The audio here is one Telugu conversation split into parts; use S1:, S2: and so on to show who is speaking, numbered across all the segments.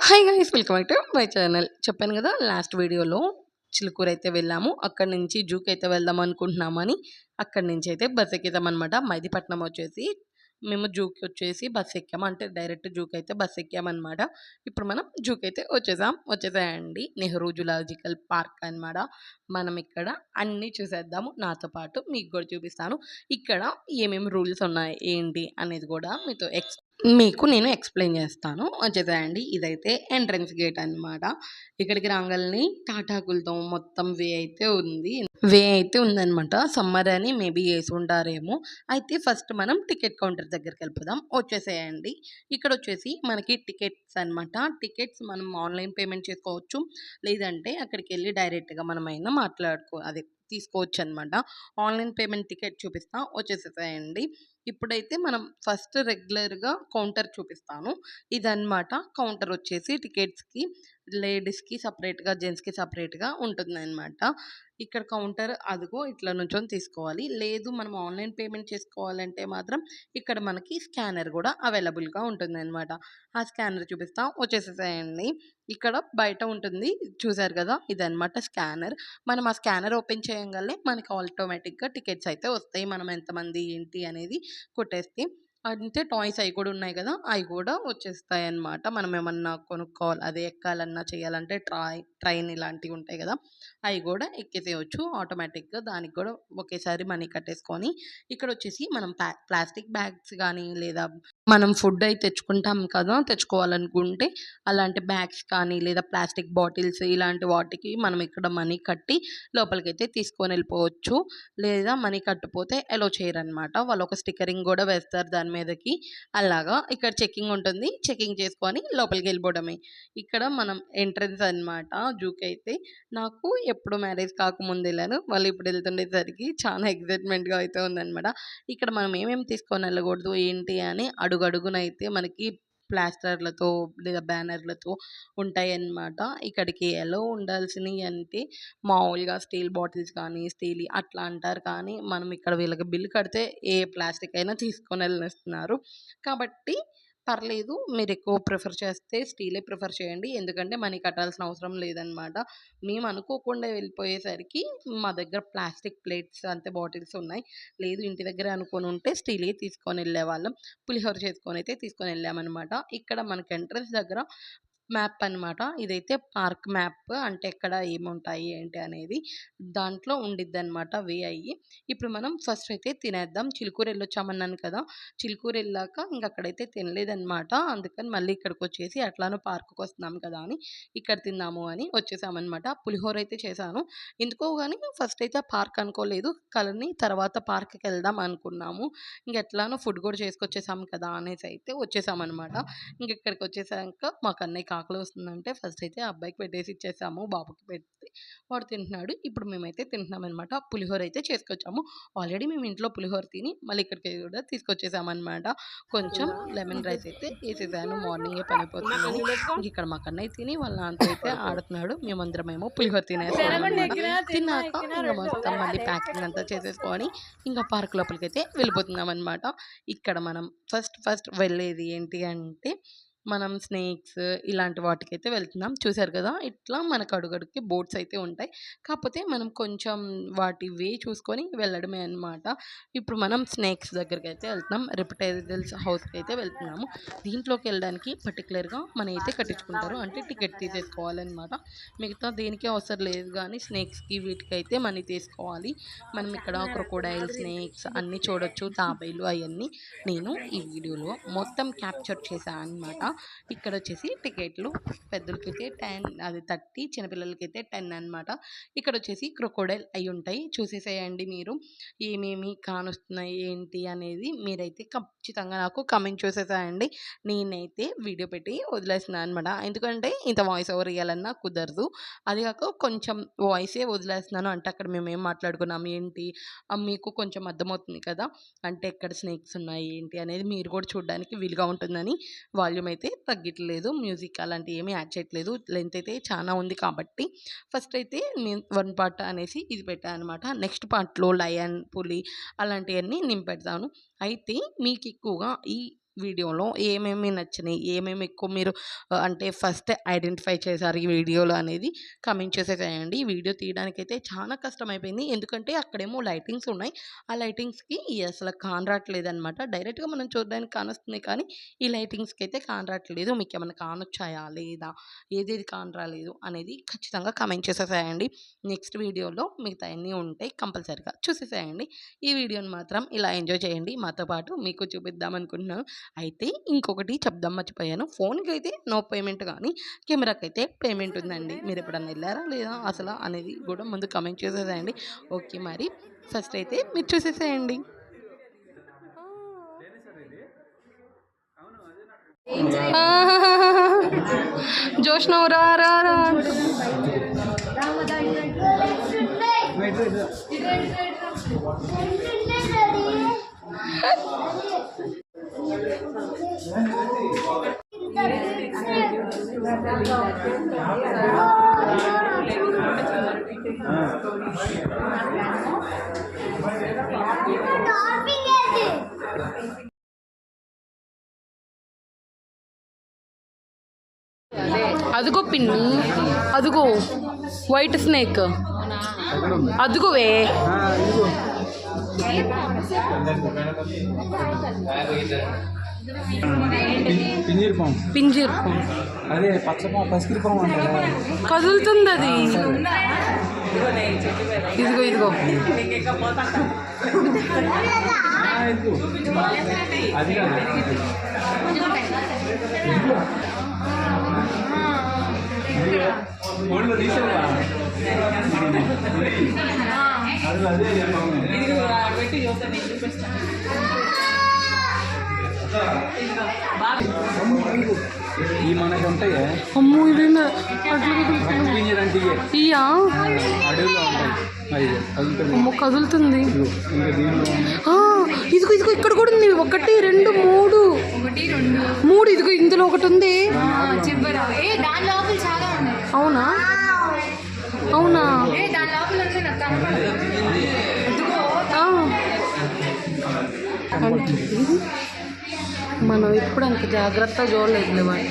S1: Hi guys, welcome back to my channel. చెప్పాను కదా లాస్ట్ వీడియోలో చిలుకూరు అయితే వెళ్ళాము. అక్కడి నుంచి జూకి అయితే వెళ్దాం అనుకుంటున్నామని. అక్కడి నుంచి అయితే బస్ ఎక్కేదామన్నమాట. మైదీపట్నం వచ్చేసి మేము జూకి వచ్చేసి బస్ ఎక్కాము. అంటే డైరెక్ట్ జూకి అయితే బస్ ఎక్కామన్నమాట. ఇప్పుడు మనం జూకి అయితే వచ్చేసాయండి. నెహ్రూ జులాజికల్ పార్క్ అన్నమాట. మనం ఇక్కడ అన్నీ చూసేద్దాము. నాతో పాటు మీకు కూడా చూపిస్తాను. ఇక్కడ ఏమేమి రూల్స్ ఉన్నాయి ఏంటి అనేది కూడా మీకు నేను ఎక్స్‌ప్లెయిన్ చేస్తాను. వచ్చేసేయండి. ఇదైతే ఎంట్రన్స్ గేట్ అన్నమాట. ఇక్కడికి రాంగాల్నే తాటాకులతో మొత్తం వే అయితే ఉందన్నమాట. సమ్మర్ అని మేబీ యేసుంటారేమో! అయితే ఫస్ట్ మనం టికెట్ కౌంటర్ దగ్గరికెళ్ళిపోదాం. వచ్చేసేయండి. ఇక్కడొచ్చేసి మనకి టికెట్స్ అన్నమాట. టికెట్స్ మనం ఆన్‌లైన్ పేమెంట్ చేసుకోవచ్చు. లేదంటే అక్కడికెళ్ళి డైరెక్ట్‌గా మనమైనా తీసుకోవచ్చనమాట. ఆన్‌లైన్ పేమెంట్ టికెట్ చూపిస్తా. వచ్చేసేసేయండి. ఇప్పుడైతే మనం ఫస్ట్ రెగ్యులర్‌గా కౌంటర్ చూపిస్తాను. ఇదన్నమాట. కౌంటర్ వచ్చేసి టికెట్స్‌కి లేడీస్‌కి సెపరేట్‌గా, జెంట్స్‌కి సెపరేట్‌గా ఉంటుందన్నమాట. ఇక్కడ కౌంటర్ అదిగో ఇట్లా నుంచొని తీసుకోవాలి. లేదు మనం ఆన్‌లైన్ పేమెంట్ చేసుకోవాలంటే మాత్రం ఇక్కడ మనకి స్కానర్ గూడా అవైలబుల్‌గా ఉంటుందన్నమాట. ఆ స్కానర్ చూపిస్తా. వచ్చేసేసేయండి. ఇక్కడ బయట ఉంటుంది. చూసారు గదా! ఇదన్నమాట స్కానర్. మనం ఆ స్కానర్ ఓపెన్ చేయంగాల్నే మనకి ఆటోమేటిక్‌గా టికెట్స్ అయితే వస్తాయి. మనం ఎంతమంది ఏంటి అనేది కొట్టేస్తే. అంటే టాయ్స్ అయి కూడా ఉన్నాయి గదా! అయి గూడా వచ్చేస్తాయన్నమాట. మనం ఏమన్నా కొనుక్కోవాలి అదే ఎక్కాలన్నా చేయాలంటే ట్రైన్ ఇలాంటివి ఉంటాయి గదా! అయి గూడా ఎక్కేసేయొచ్చు ఆటోమేటిక్‌గా. దానికి గూడా ఒకేసారి మనీ కట్టేసుకొని ఇక్కడొచ్చేసి మనం ప్లాస్టిక్ బ్యాగ్స్ గానీ లేదా మనం ఫుడ్ అయి తెచ్చుకుంటాం కదా! తెచ్చుకోవాలనుకుంటే అలాంటి బ్యాగ్స్ కానీ లేదా ప్లాస్టిక్ బాటిల్స్ ఇలాంటి వాటికి మనం ఇక్కడ మనీ కట్టి లోపలికైతే తీసుకొనెళ్ళిపోవచ్చు. లేదా మనీ కట్టపోతే ఎలో చేయరనమాట. వాళ్ళొక స్టిక్కరింగ్ గూడా వేస్తారు దాని మీదకి. అలాగా ఇక్కడ చెకింగ్ ఉంటుంది. చెకింగ్ చేసుకొని లోపలికెళ్ళిపోవడమే. ఇక్కడ మనం ఎంట్రన్స్ అనమాట జూకైతే. నాకు ఎప్పుడు మ్యారేజ్ కాకముందెళ్ళాను. మళ్ళీ ఇప్పుడు ఎళ్తుండేసరికి చాలా ఎక్సైట్‌మెంట్‌గా అయితే ఉందనమాట. ఇక్కడ మనం ఏమేమి తీసుకొనెళ్ళకూడదు ఏంటి అని అడుగడుగునైతే మనకి ప్లాస్టర్‌లతో లేదా బ్యానర్‌లతో ఉంటాయన్నమాట. ఇక్కడికి ఎలో ఉండాల్సినయి అంటే మామూలుగా స్టీల్ బాటిల్స్ కానీ, స్టీల్‌యి అట్లా అంటారు కానీ, మనం ఇక్కడ వీళ్ళకి బిల్ కడితే ఏ ప్లాస్టిక్ అయినా తీసుకొనెళ్ళనిస్తున్నారు. కాబట్టి పర్లేదు. మీరెక్కువ ప్రిఫర్ చేస్తే స్టీలే ప్రిఫర్ చేయండి. ఎందుకంటే మనీ కట్టాల్సిన అవసరం లేదనమాట. మేము అనుకోకుండా వెళ్ళిపోయేసరికి మా దగ్గర ప్లాస్టిక్ ప్లేట్స్ అంతే బాటిల్స్ ఉన్నాయి. లేదు ఇంటి దగ్గరే అనుకోనుంటే స్టీల్‌యి తీసుకొనెళ్ళేవాళ్ళం. పులిహోర చేసుకొనైతే తీసుకొనెళ్ళామనమాట. ఇక్కడ మనకి ఎంట్రన్స్ దగ్గర మ్యాప్ అనమాట. ఇదైతే పార్క్ మ్యాప్. అంటే ఎక్కడ ఏముంటాయి ఏంటి అనేది దాంట్లో ఉండిద్దనమాట వే అయ్యి. ఇప్పుడు మనం ఫస్ట్ అయితే తినేద్దాం. చిలుకూరు ఎళ్ళొచ్చామన్నాను కదా! చిలుకూరు ఎళ్ళాక ఇంకక్కడైతే తినలేదనమాట. అందుకని మళ్ళీ ఇక్కడికొచ్చేసి ఎట్లానో పార్క్‌కొస్తున్నాం కదా అని ఇక్కడ తిందాము అని వచ్చేసామనమాట. పులిహోర అయితే చేశాను. ఎందుకో గాని ఫస్ట్ అయితే పార్క్ అనుకోలేదు. కానీ తర్వాత పార్క్‌కెళ్దాం అనుకున్నాము. ఇంకెట్లానో ఫుడ్ కూడా చేసుకొచ్చేసాం కదా! అనేసైతే వచ్చేసామనమాట. ఇంకిక్కడికొచ్చేసాక మాకు అన్నయ్యకి ఆకలేస్తుందంటే ఫస్ట్ అయితే ఆ అబ్బాయికి పెట్టేసి ఇచ్చేసాము. బాబుకి పెడితే వాడు తింటున్నాడు. ఇప్పుడు మేమైతే తింటున్నామనమాట. పులిహోర అయితే చేసుకొచ్చాము. ఆల్రెడీ మేము ఇంట్లో పులిహోర తిని మళ్ళీ ఇక్కడికి కూడా తీసుకొచ్చేసామనమాట. కొంచెం లెమన్ రైస్ అయితే ఏసేసాను. మార్నింగే పనైపోతుందని. ఇంకిక్కడ మా కన్నయ్య తిని వాళ్ళ నాన్నతో అయితే ఆడుతున్నాడు. మేమందరమేమో పులిహోర తినేస్తున్నామనమాట. తిన్నాక ఇంక మొత్తం మళ్ళీ ప్యాకింగ్ అంతా చేసేసుకొని ఇంకా పార్క్ లోపలికైతే వెళ్ళిపోతున్నామనమాట. ఇక్కడ మనం ఫస్ట్ వెళ్ళేది ఏంటి అంటే, మనం స్నేక్స్ ఇలాంటి వాటికైతే వెళ్తున్నాం. చూసారు కదా! ఇట్లా మనకు అడుగడుగుకి బోట్స్ అయితే ఉంటాయి. కాకపోతే మనం కొంచెం వాటి వే చూసుకొని వెళ్ళడమే అన్నమాట. ఇప్పుడు మనం స్నేక్స్ దగ్గరికైతే వెళ్తున్నాం. రెప్టైల్స్ హౌస్‌కైతే వెళ్తున్నాము. దీంట్లోకెళ్ళడానికి పర్టిక్యులర్‌గా మనీ అయితే కట్టించుకుంటారు. అంటే టికెట్ తీసేసుకోవాలన్నమాట. మిగతా దేనికి అవసరం లేదు గానీ స్నేక్స్‌కి వీటికైతే మనీ తీసుకోవాలి. మనం ఇక్కడ క్రొకోడైల్, స్నేక్స్ అన్నీ చూడొచ్చు. తాబేలు అయన్నీ నేను ఈ వీడియోలో మొత్తం క్యాప్చర్ చేశా అన్నమాట. ఇక్కడొచ్చేసి టికెట్లు పెద్దలకైతే 30 చిన్నపిల్లలకైతే 10 అనమాట. ఇక్కడొచ్చేసి క్రొకోడైల్ అయ్యుంటాయి. చూసేసేయండి మీరు. ఏమేమి కానొస్తున్నాయి ఏంటి అనేది మీరైతే ఖచ్చితంగా నాకు కామెంట్ చేసేసేయండి. నేనైతే వీడియో పెట్టి వదిలేస్తున్నాను అనమాట. ఎందుకంటే ఇంత వాయిస్ ఓవర్ ఇయ్యాలన్నా కుదరదు. అది కాక కొంచెం వాయిసే వదిలేస్తున్నాను. అంటే అక్కడ మేమేం మాట్లాడుకున్నాం ఏంటి మీకు కొంచెం అర్థమవుతుంది కదా! అంటే ఎక్కడ స్నేక్స్ ఉన్నాయి ఏంటి అనేది మీరు కూడా చూడడానికి వీలుగా ఉంటుందని వాల్యూమ్ అయితే తగ్గట్లేదు. మ్యూజిక్ అలాంటివి ఏమీ యాడ్ చేయట్లేదు. లెంత్ అయితే చాలా ఉంది కాబట్టి ఫస్ట్ అయితే నేను 1 పార్ట్ అనేసి ఇది పెట్టాను అనమాట. నెక్స్ట్ పార్ట్‌లో లయన్, పులి అలాంటియన్నీ నేను పెడతాను. అయితే మీకు ఎక్కువగా ఈ వీడియోలో ఏమేమి నచ్చినాయి, ఏమేమి ఎక్కువ మీరు అంటే ఫస్ట్ ఐడెంటిఫై చేశారు ఈ వీడియోలో అనేది కామెంట్ చేసేసేయండి. ఈ వీడియో తీయడానికైతే చాలా కష్టమైపోయింది. ఎందుకంటే అక్కడేమో లైటింగ్స్ ఉన్నాయి. ఆ లైటింగ్స్‌కి అసలు కానరాట్లేదనమాట. డైరెక్ట్‌గా మనం చూడడానికి కానొస్తుంది కానీ, ఈ లైటింగ్స్‌కి అయితే కానరాట్లేదు. మీకేమన్నా కానొచ్చాయా? లేదా? ఏదేది కానరాలేదు అనేది ఖచ్చితంగా కామెంట్ చేసేసేయండి. నెక్స్ట్ వీడియోలో మిగతాయన్నీ ఉంటాయి. కంపల్సరీగా చూసేసేయండి. ఈ వీడియోని మాత్రం ఇలా ఎంజాయ్ చేయండి. మాతో పాటు మీకు చూపిద్దామనుకుంటున్నాను. అయితే ఇంకొకటి చెప్దాం మర్చిపోయాను. ఫోన్‌కైతే నో పేమెంట్ గానీ, కెమెరాకైతే పేమెంట్ ఉందండి. మీరెప్పుడన్నా ఎళ్లారా లేదా అసల అనేది గూడా ముందు కామెంట్ చేసేసేయండి. ఓకే. మరి ఫస్ట్ అయితే మీరు చూసేసేయండి. జోష్నవ్ రా రా రా అదుగో పిన్ని, అదుగో వైట్ స్నేక్, అదుగోవే పింజీర్ పాము,
S2: అదే పచ్చపాము, పసికిరి పాము అంటే
S1: కదులుతుంది అది. ఇదిగో ఇదిగో
S2: అది ఒళ్ళు తీసేవా అదే ఈ మనకి ఉంటాయి.
S1: అమ్మో ఇదేందా ఇయా
S2: అడవిలో ఉంటాయి.
S1: అమ్మో కదులుతుంది. ఇదిగో ఇదిగో ఇక్కడ కూడా ఉంది. 1 2 3 ఇదిగో ఇందులో ఒకటి ఉంది. అవునా అవునా మనం ఎప్పుడు అంత జాగ్రత్తగా చూడలేదు వాటి.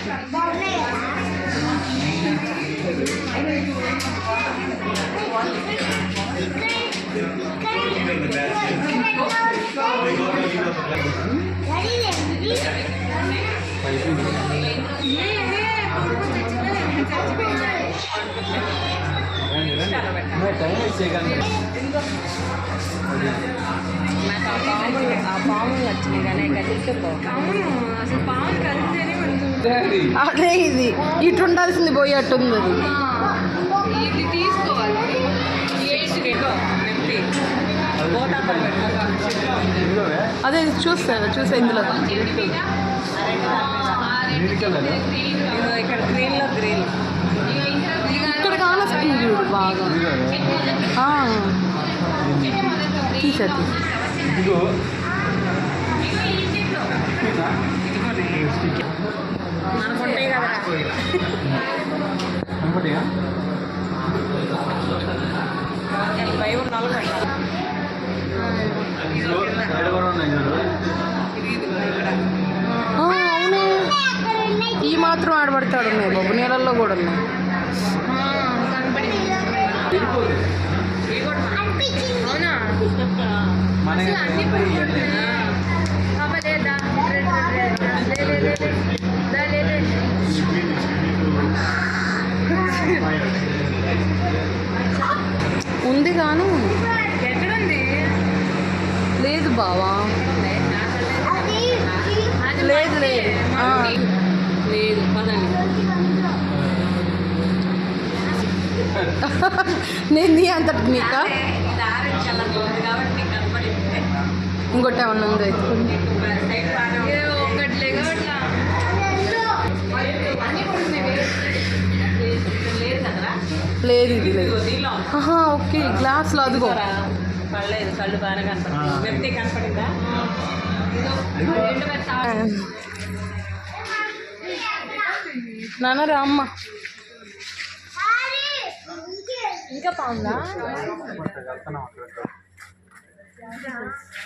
S2: టైం చేయగలను.
S3: నాకు ఆ పాములు నచ్చినాయి కానీ కదిలితే అసలు పాములు కలిస్తేనే
S1: అదే ఇది ఇటు ఉండాల్సింది పోయేట్టుంది అది.
S3: ఇది తీసుకోవాలి.
S1: అదే చూసా ఇందులో
S3: ఇక్కడ గ్రీన్లో గ్రీన్
S1: ఇక్కడ కానొస్తుంది చూడు బాగా. తీసేది
S2: ఇదిగో
S3: అనుకుంటాయి కదా.
S2: అనుకుంటాయా
S3: 84
S1: అవును ఈ మాత్రం ఆడబడతాడు ఉన్నాయి బాబు. నీళ్ళల్లో కూడా ఉన్నాయి. ఉంది కానీ
S3: ఎక్కడుంది
S1: లేదు బావా. లేదు లేదు
S3: లేదు పదండి.
S1: నేను నీ అంతటి నీకా ఇంకోటి ఏమన్నా ఉందో ఎత్తుకుంది. లేదు ఇది లేదు. ఓకే గ్లాస్లో అదిగో
S3: కళ్ళు బాగా కనపడుతుంది. కనపడిందా
S1: నాన్న రామ్మ.
S3: ఇంకా పాములా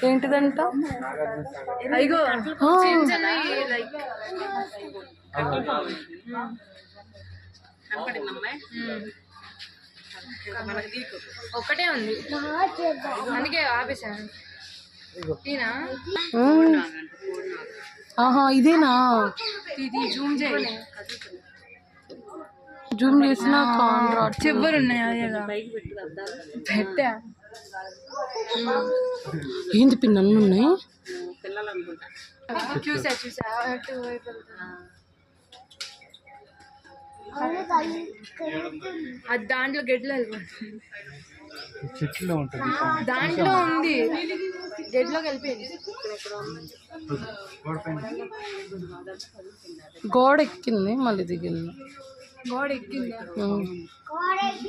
S1: ఏంటిదంట?
S3: అయ్యో ఒక్కటే ఉంది అందుకే ఆపేసాను.
S1: ఆహా ఇదేనా?
S3: జూమ్ చేయి,
S1: జూమ్ చేసిన
S3: చివరు ఉన్నాయి పెట్టా.
S1: ఏంది పిన్ అన్నీ ఉన్నాయి.
S3: చూసా అది దాంట్లో గెడ్లు
S2: చెట్లో ఉంటుంది.
S3: దాంట్లో ఉంది, గెడ్లోకి వెళ్ళిపోయింది.
S1: గోడ ఎక్కింది మళ్ళీ దిగింది.
S3: గోడ ఎక్కిందా?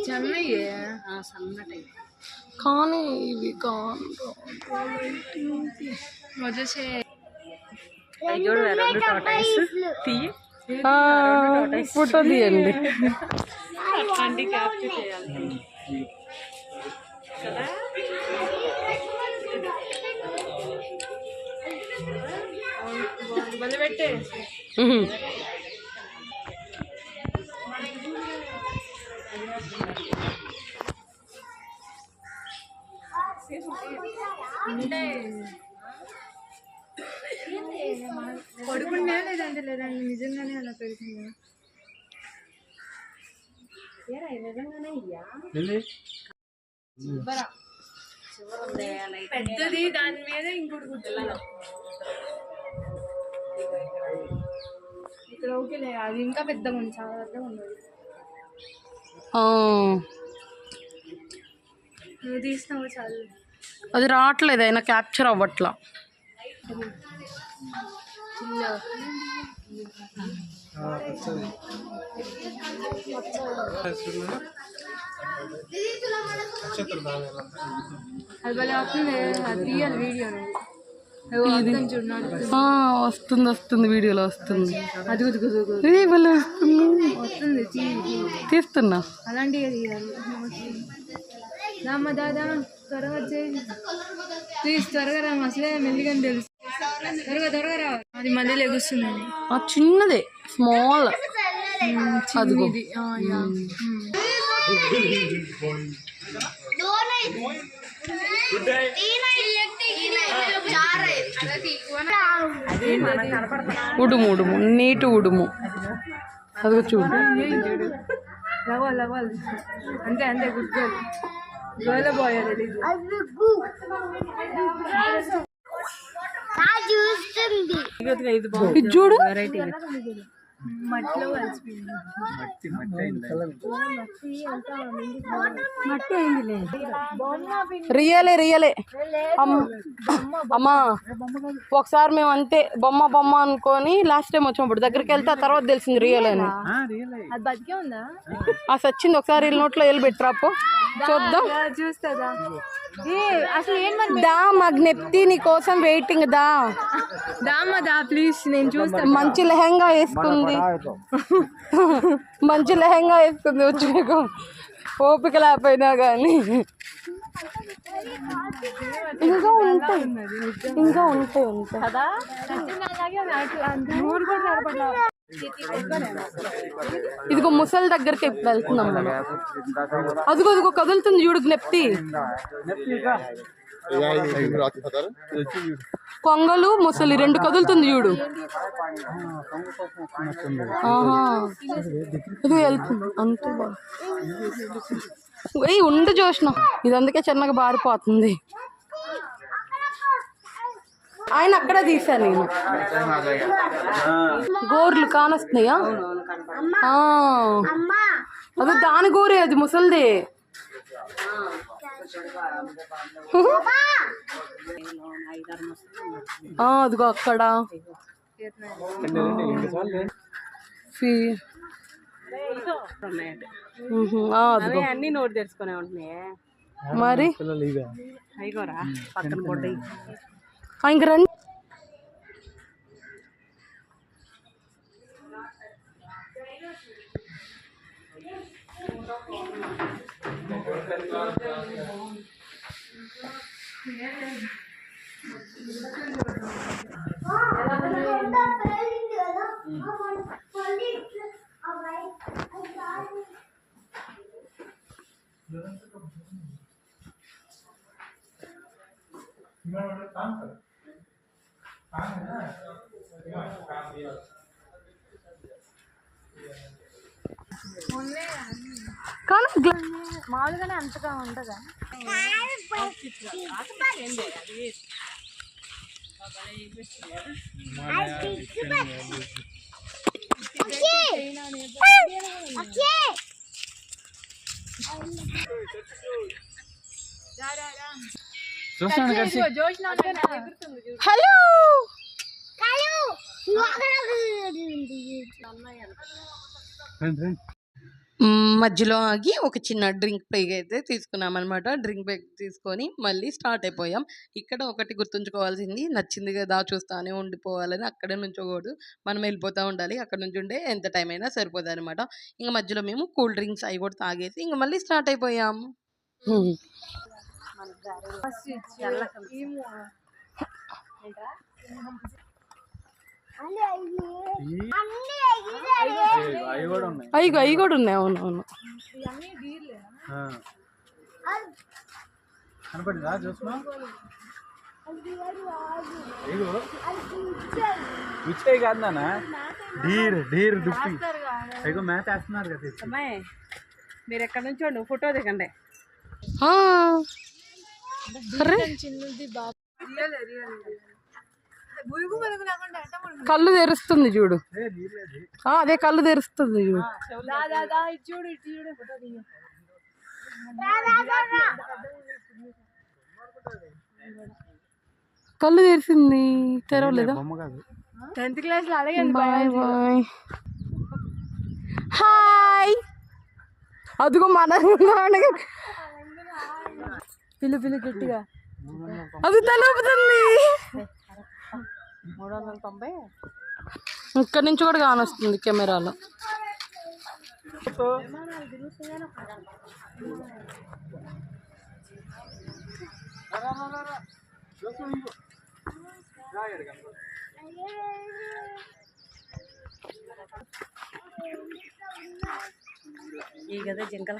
S3: చెన్నయ్యే
S1: కానీ ఇవి కాదు.
S3: వచ్చేసే
S1: ఫోటో తీయండి.
S3: పెట్టే పడుకున్నా లేదంటే లేదండి నిజంగానే అలా పెడుతుంది. పెద్దది దాని మీద ఇంకోటి కూర్చున్నా ఇక్కడ. ఓకేలే, అది ఇంకా పెద్దగా ఉంది, చాలా పెద్దగా ఉన్నది. నువ్వు తీసినావు చాలు.
S1: అది రావట్లేదు, అయినా క్యాప్చర్ అవ్వట్లా.
S3: అది భలే వస్తుంది, అది తీయాలి వీడియో.
S1: వస్తుంది వీడియోలో వస్తుంది.
S3: అది
S1: వస్తుంది తీస్తున్నా.
S3: అలాంటివి తీయాలి. రామ్మ దాదా త్వరగా చేయి ప్లీజ్, త్వరగా రా, అసలే మెల్లిగా తెలుసు. త్వరగా రా, అది మళ్ళీ లెగుస్తుందని.
S1: చిన్నదే, స్మాల్.
S3: చిన్నది.
S1: ఉడుము నీటు ఉడుము. అదిగో చూడు.
S3: లవల్ అంతే గుడ్ గర్ల్. గర్ల్ బాయ్ అది
S1: ఇది చూడు.
S3: మట్టిలో కలిసిపోయింది.
S1: రియలే అమ్మా. ఒకసారి మేము అంతే బొమ్మ అనుకొని లాస్ట్ టైం వచ్చినప్పుడు దగ్గరికి వెళ్తే ఆ తర్వాత తెలిసింది రియల్ అని.
S3: అది బతికే ఉందా?
S1: సచ్చింది. ఒకసారి వీళ్ళ నోట్లో వెళ్ళి పెట్టరాపో చూద్దాం.
S3: చూస్తుందా? అసలు ఏం
S1: దా మాకు నెప్తి నీ కోసం వెయిటింగ్.
S3: దా ప్లీజ్, నేను చూస్తాను.
S1: మంచి లెహంగా వేసుకుంది వచ్చి మీకు ఓపిక లేకపోయినా కానీ. ఇంకా ఉంటాయి కదా. ఇదిగో ముసలి దగ్గరికి వెళ్తున్నాం మనం. అదిగో కదులుతుంది చూడు జ్ఞప్తి. కొంగలు ముసలి రెండు కదులుతుంది చూడు. ఇది వెళ్తుంది అంతే. ఉండి చూసిన ఇది, అందుకే చిన్నగా బారిపోతుంది. ఆయన అక్కడే తీశాను నేను. గోర్లు కానొస్తున్నాయా? అది దాని గోరే, అది ముసలిదే. అదిగో అక్కడ
S3: అన్ని నోట్ తెరుచుకునే ఉంటున్నాయి
S1: మరి.
S3: అయిగోరా పక్కన పడ్డాయి.
S1: ఇంక రండి.
S3: కానీ మామూలుగానే అంతగా ఉంటుందా?
S2: చూస్తాను కలిసి
S1: హలో మధ్యలో ఆగి ఒక చిన్న డ్రింక్ బ్రేక్ అయితే తీసుకున్నాం అనమాట. డ్రింక్ బ్రేక్ తీసుకొని మళ్ళీ స్టార్ట్ అయిపోయాం. ఇక్కడ ఒకటి గుర్తుంచుకోవాల్సింది, నచ్చింది కదా చూస్తానే ఉండిపోవాలని అక్కడే నుంచోకూడదు, మనం వెళ్ళిపోతూ ఉండాలి. అక్కడ నుంచి ఉంటే ఎంత టైం అయినా సరిపోతుంది అనమాట. ఇంకా మధ్యలో మేము కూల్ డ్రింక్స్ అవి కూడా తాగేసి ఇంకా మళ్ళీ స్టార్ట్ అయిపోయాం.
S2: అవి కూడా ఉన్నాయి.
S1: అవి కూడా ఉన్నాయి. అవునవును.
S2: కనపడిందా చూస్తున్నా? వచ్చాయి కాదు నాన్న, ఢీర్ దుప్పి అయ్యో మ్యాచ్ వేస్తున్నారు కదా.
S3: మీరు ఎక్కడి నుంచో ఫోటో దిగండి.
S1: కళ్ళు తెరుస్తుంది చూడు. అదే కళ్ళు తెరుస్తుంది చూడు. కళ్ళు తెరిసింది, తెరవలేదా?
S3: 10th క్లాస్ లో అడగండి.
S1: Bye bye. హాయ్. అదిగో మన
S3: పిల్లు గట్టిగా
S1: అది తలుపుతుంది.
S3: 390
S1: ఇక్కడ నుంచి కూడా కానొస్తుంది కెమెరాలో.
S3: ఈ కదా జింకల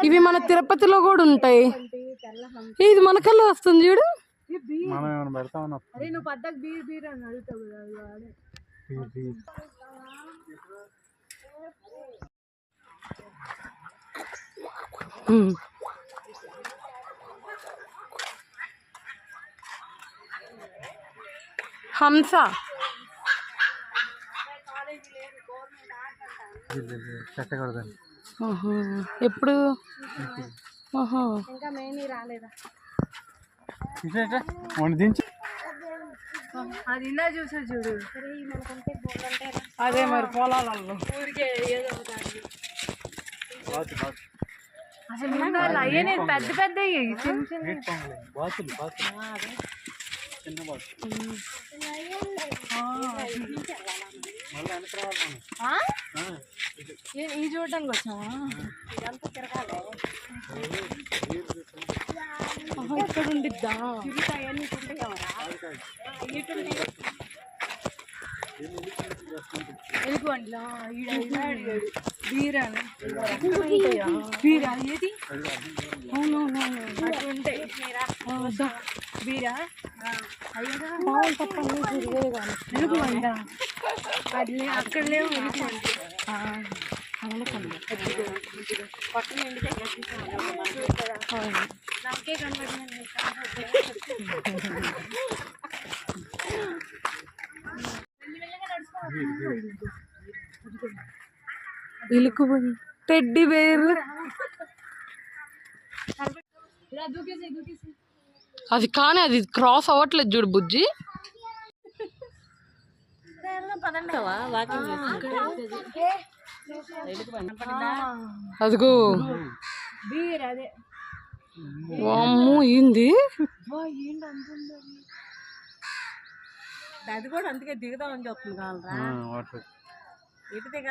S1: ఇవి మన తిరుపతిలో కూడా ఉంటాయి. ఇది మన కళ్ళు వస్తుంది చూడు.
S2: మనం ఏమైనా పెడతా ఉన్నాం.
S3: అరే నువ్వు పద్దకు బీర్ అని అడుగుతావు కదా.
S1: హంస
S2: చెట్టకూడదండి.
S1: ఎప్పుడు?
S3: ఇంకా మేనీ రాలేదా?
S2: దించి
S3: అది ఇందా చూసా చూడు.
S1: అదే మరి పొలాలలో
S3: ఊరికే ఏదో అసలు అయ్యనే పెద్ద పెద్ద ఈ చూడడానికి వచ్చామా? ఇదంతా తిరగాలి.
S1: ఇక్కడ ఉండిద్దా?
S3: వెళ్ళిపోండి. బీరా బీరా ఏది? అట్లుంటాయి బీరా. వెళ్ళిపోండి. అది అక్కడ లేవు. వెళ్ళిపోండి. పక్కన నాకే కనబడింది.
S1: ఇలుకు టెడ్డీ బేర్. అది కానీ అది క్రాస్ అవ్వట్లేదు చూడు బుజ్జి. అదిగో
S3: బీర్ అదే
S1: వామ్మో ఏంది
S3: అది కూడా అందుకే దిగుదామని చెప్తుంది కావాలరా
S2: వాటర్
S3: ఇటు దిగ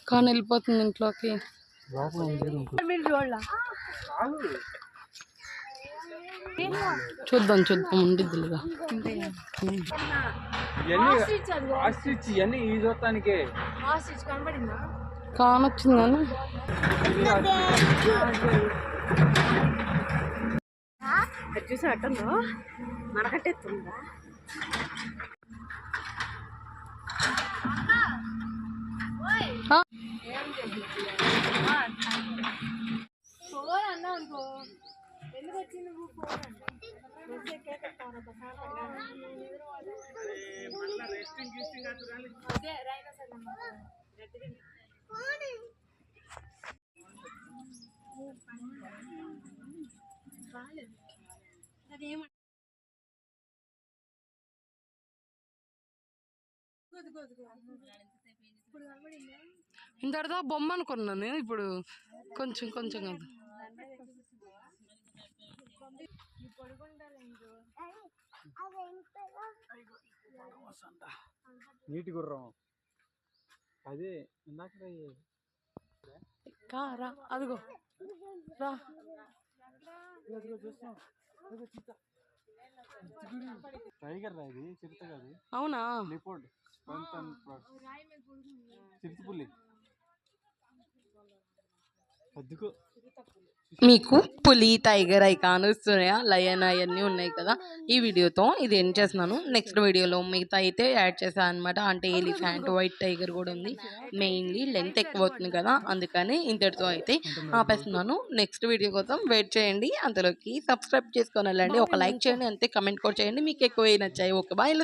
S1: కానీ వెళ్ళిపోతుంది ఇంట్లోకి. చూద్దాం చూద్దాం ఉండిద్దిగా.
S2: ఇవన్నీ ఈ చూడటానికే
S3: కనబడిందా
S1: కానొచ్చింది కానీ
S3: చూసి అట్టందో మనకట్టేస్తుందా
S1: ఆ,
S3: ఫోన్ అన్నా అనుకో ఎందుకు వచ్చింది నువ్వు అదే రైనా
S1: ఇంతటిదా బొమ్మ అనుకున్నాను, ఇప్పుడు కొంచెం కొంచెం కాదు.
S2: నీటి గుర్రం అదే ఇందాక
S1: రా అదిగో రా.
S2: టైగర్ రా ఇది, చిరుత కాదు.
S1: అవునా?
S2: లిపోర్డ్ చిరుతపుల్లి అద్దుకో.
S1: మీకు పులి, టైగర్ అవి కానొస్తున్నాయా, లయన్ అవన్నీ ఉన్నాయి కదా. ఈ వీడియోతో ఇది ఎండ్ చేస్తున్నాను. నెక్స్ట్ వీడియోలో మిగతా అయితే యాడ్ చేశాను అనమాట. అంటే ఎలిఫెంట్, వైట్ టైగర్ కూడా ఉంది. మెయిన్లీ లెంత్ ఎక్కువ అవుతుంది కదా, అందుకని ఇంతటితో అయితే ఆపేస్తున్నాను. నెక్స్ట్ వీడియో కోసం వెయిట్ చేయండి. అంతలోకి సబ్స్క్రైబ్ చేసుకొని వెళ్ళండి, ఒక లైక్ చేయండి, అంతే. కమెంట్ కూడా చేయండి మీకు ఎక్కువ నచ్చాయి. Okay bye.